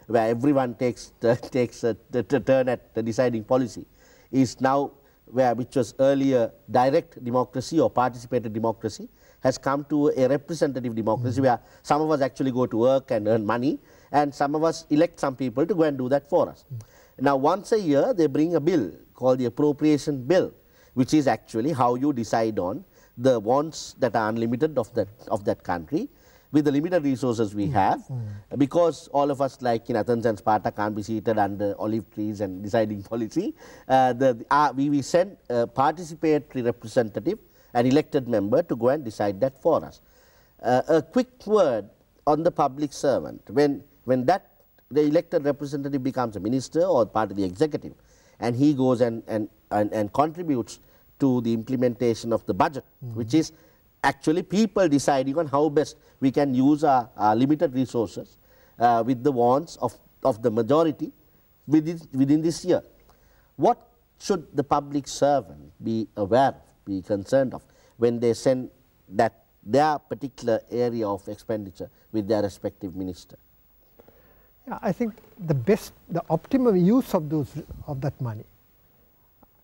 where everyone takes a turn at the deciding policy, is now which was earlier direct democracy or participated democracy, has come to a representative democracy where some of us actually go to work and earn money, and some of us elect some people to go and do that for us. Now, once a year, they bring a bill called the Appropriation Bill, which is actually how you decide on the wants that are unlimited of that country with the limited resources we have, because all of us, like in Athens and Sparta, can't be seated under olive trees and deciding policy. We send a participatory representative, an elected member, to go and decide that for us. A quick word on the public servant. When the elected representative becomes a minister or part of the executive, and he goes and contributes to the implementation of the budget, which is actually people deciding on how best we can use our limited resources with the wants of the majority within this year. What should the public servant be aware of, be concerned of, when they send their particular area of expenditure with their respective minister? Yeah, I think the optimum use of that money,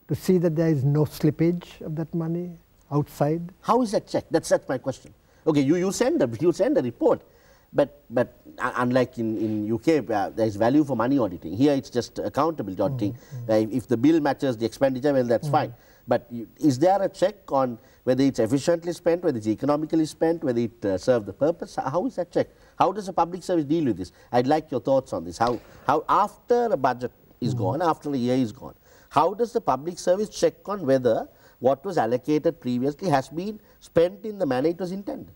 to see that there is no slippage of that money outside. How is that checked? That's my question. Okay, you send a report, but unlike in UK, where there is value for money auditing, here it's just accountability auditing. If the bill matches the expenditure, well, that's fine. But is there a check on whether it's efficiently spent, whether it's economically spent, whether it serves the purpose? How is that checked? How does a public service deal with this? I'd like your thoughts on this. How after a budget is gone, after a year is gone, How does the public service check on whether what was allocated previously has been spent in the manner it was intended?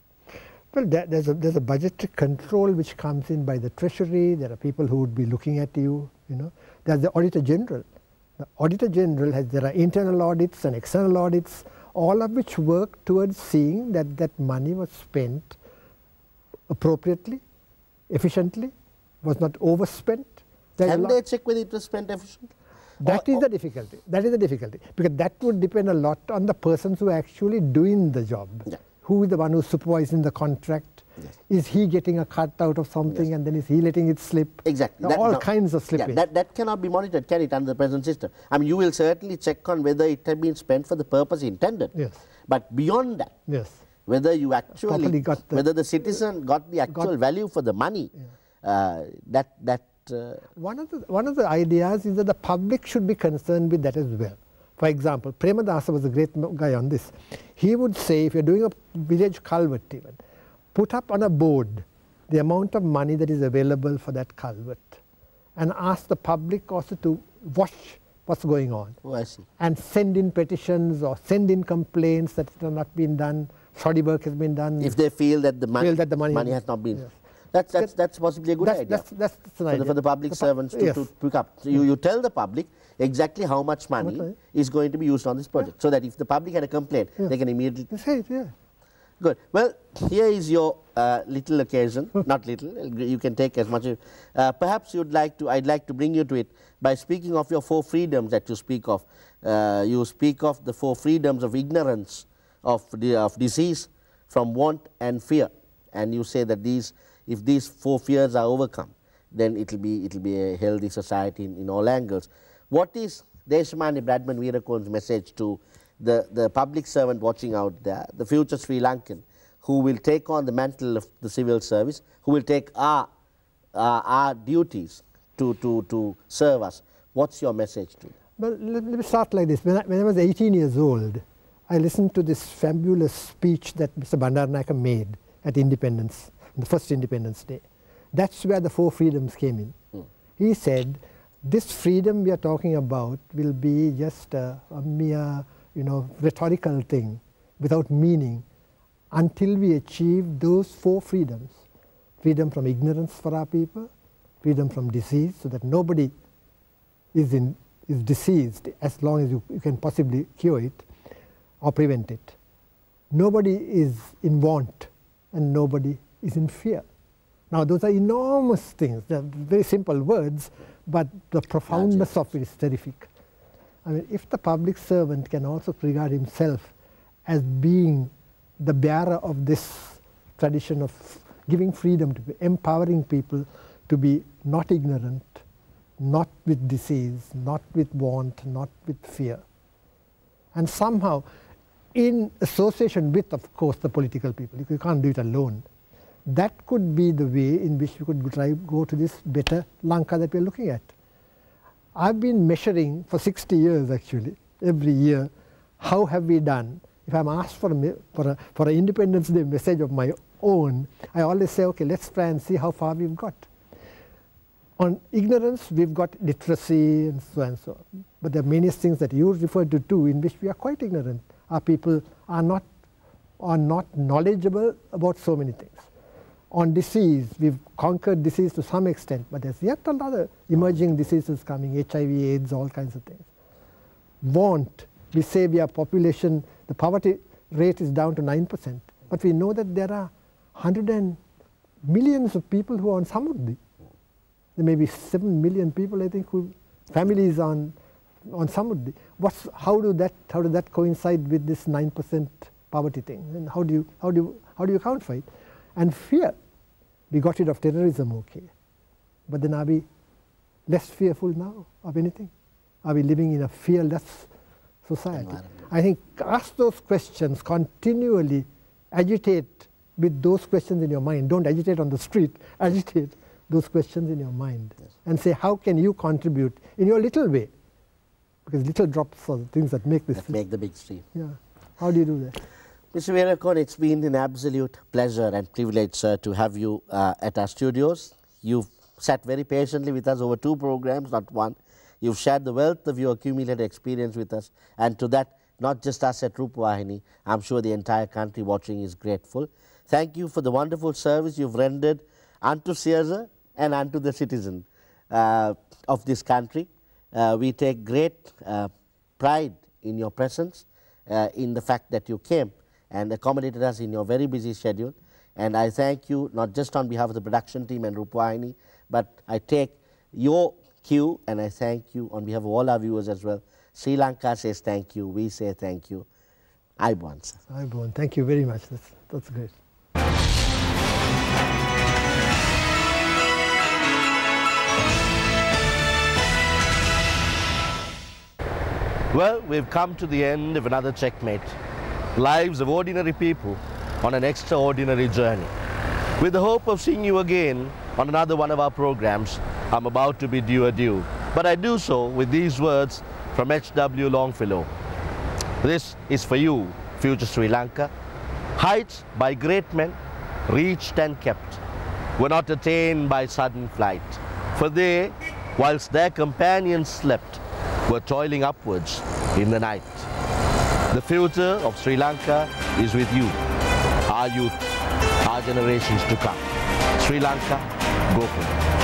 Well, there's a budgetary control which comes in by the Treasury. There are people who would be looking at you, you know. There's the Auditor General. The Auditor General there are internal audits and external audits, all of which work towards seeing that that money was spent appropriately, efficiently, was not overspent. Can they check whether it was spent efficiently? That is the difficulty. That is the difficulty. Because that would depend a lot on the persons who are actually doing the job. Yeah. Who is the one who's supervising the contract? Yes. Is he getting a cut out of something, Yes. and then is he letting it slip? Exactly. All kinds of slippage. Yeah, that cannot be monitored, can it, under the present system? I mean, you will certainly check on whether it had been spent for the purpose intended. Yes. But beyond that, Yes. whether you actually, got the, whether the citizen got the actual value for the money, one of the ideas is that the public should be concerned with that as well. For example, Premadasa was a great guy on this. He would say, if you're doing a village culvert even, put up on a board the amount of money that is available for that culvert and ask the public also to watch what's going on. Oh, I see. And send in petitions or send in complaints that it has not been done, shoddy work has been done. If they feel that the money, money has not been. Yes. That's possibly a good idea. That's an idea. For the public servants to pick up. So you tell the public exactly how much money is going to be used on this project, so that if the public had a complaint, they can immediately say it. Yeah. Good. Well, here is your little occasion. Not little. You can take as much. Perhaps I'd like to bring you to it by speaking of your 4 freedoms that you speak of. You speak of the 4 freedoms of ignorance, of disease, from want and fear, and you say that if these 4 fears are overcome, then it'll be a healthy society in all angles. What is Deshamani Bradman Veerakon's message to the public servant watching out there, the future Sri Lankan, who will take on the mantle of the civil service, who will take our duties to serve us? What's your message to them? Well, let me start like this. When I was 18 years old, I listened to this fabulous speech that Mr. Bandaranaike made at Independence, the first Independence Day. That's where the 4 freedoms came in. He said, this freedom we are talking about will be just a mere, rhetorical thing without meaning until we achieve those 4 freedoms. Freedom from ignorance for our people, freedom from disease, so that nobody is diseased as long as you can possibly cure it or prevent it. Nobody is in want and nobody is in fear. Now, those are enormous things. They're very simple words, but the profoundness of it is terrific. I mean, if the public servant can also regard himself as being the bearer of this tradition of giving freedom to be empowering people to be not ignorant, not with disease, not with want, not with fear, and somehow in association with, of course, the political people. You can't do it alone. That could be the way in which we could go to this better Lanka that we're looking at. I've been measuring for 60 years, actually, every year, how have we done. If I'm asked for an Independence Day message of my own, I always say, okay, let's try and see how far we've got. On ignorance, we've got literacy and so and so. But there are many things that you referred to too, in which we are quite ignorant. Our people are not knowledgeable about so many things. On disease, we've conquered disease to some extent, but there's yet another emerging diseases coming, HIV, AIDS, all kinds of things. Want, we say we are population, the poverty rate is down to 9%, but we know that there are millions of people who are on Samruddhi. There may be 7 million people, I think, who families on Samruddhi. How do that coincide with this 9% poverty thing? And how do you account for it? And fear. We got rid of terrorism, okay. But then are we less fearful now of anything? Are we living in a fearless society? I think ask those questions continually, agitate with those questions in your mind. Don't agitate on the street, agitate those questions in your mind. Yes. And say, how can you contribute in your little way? Because little drops are the things that make this. That make the big stream. Yeah. How do you do that? Mr. Veerakon, it's been an absolute pleasure and privilege, sir, to have you at our studios. You've sat very patiently with us over 2 programs, not 1. You've shared the wealth of your accumulated experience with us, and to that, not just us at Rupavahini, I'm sure the entire country watching is grateful. Thank you for the wonderful service you've rendered unto Siaza and unto the citizen of this country. We take great pride in your presence, in the fact that you came and accommodated us in your very busy schedule. And I thank you, not just on behalf of the production team and Rupavahini, but I take your cue and I thank you on behalf of all our viewers as well. Sri Lanka says thank you, we say thank you. Aibon, sir. Aibon, thank you very much. That's great. Well, we've come to the end of another Checkmate. Lives of ordinary people on an extraordinary journey. With the hope of seeing you again on another one of our programs, I'm about to bid you adieu. But I do so with these words from H.W. Longfellow. This is for you, future Sri Lanka. Heights by great men, reached and kept, were not attained by sudden flight. For they, whilst their companions slept, were toiling upwards in the night. The future of Sri Lanka is with you, our youth, our generations to come. Sri Lanka, go for it.